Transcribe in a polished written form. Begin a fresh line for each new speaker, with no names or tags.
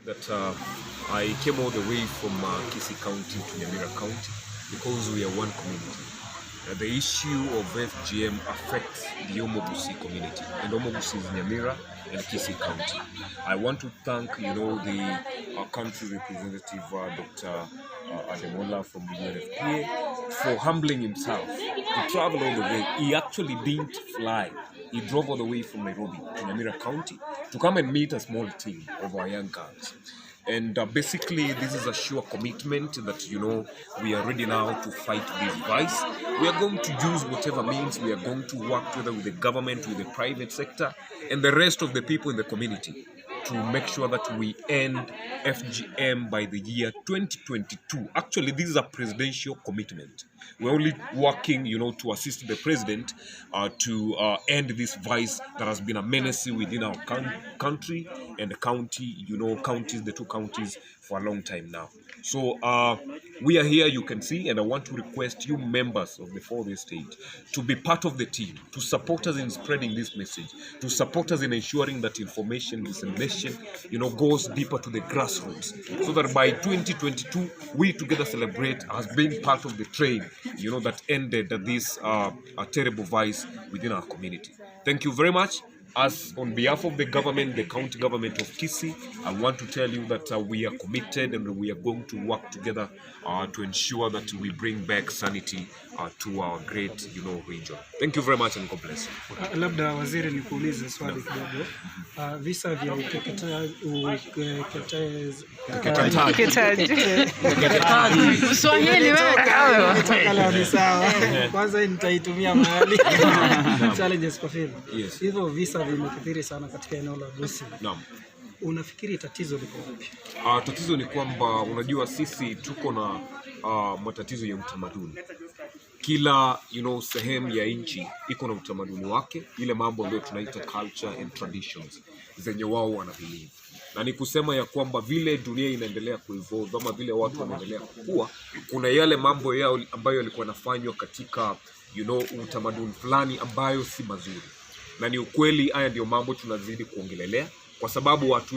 that I came all the way from Kisii County to Nyamira County because we are one community. The issue of FGM affects the Omogusi community, and Omogusi is Nyamira and Kisii County. I want to thank, the country representative, Dr. Ademola from the UNFPA, for humbling himself to travel all the way. He actually didn't fly. He drove all the way from Nairobi to Nyamira County to come and meet a small team of our young girls. And basically, this is a sure commitment that, we are ready now to fight this vice. We are going to use whatever means. We are going to work together with the government, with the private sector, and the rest of the people in the community to make sure that we end FGM by the year 2022. Actually, this is a presidential commitment. We're only working, to assist the president to end this vice that has been a menace within our country and the county, the two counties for a long time now. So we are here, you can see, and I want to request you members of the 4th State to be part of the team, to support us in spreading this message, to support us in ensuring that information dissemination, goes deeper to the grassroots, so that by 2022, we together celebrate as being part of the train, that ended this terrible vice within our community. Thank you very much. As on behalf of the government, the county government of Kisii, I want to tell you that we are committed and we are going to work together to ensure that we bring back sanity to our great, region. Thank you very much and God bless you.
Labda waziri nikuulize swali kidogo. Visa vya Swahili wewe sawa. Kwanza nitaitumia mahali challenges kwa film. Hivyo visa vimekithiri sana katika eneo la Kisii.
Naam.
Unafikiri tatizo liko wapi?
Tatizo ni kwamba unajua sisi tuko na matatizo ya utamaduni. Kila sehemu ya nchi iko na utamaduni wake, ile mambo ambayo tunaita culture and traditions zenye wao wanabelieve. Na ni kusema ya kwamba vile dunia inaendelea kuevolve ama vile watu wanaendelea kukua, kuna yale mambo yao ambayo yalikuwa yanafanywa katika utamaduni fulani ambayo si mazuri. Na ni ukweli, haya ndio mambo tunazidi kuongelelea kwa sababu watu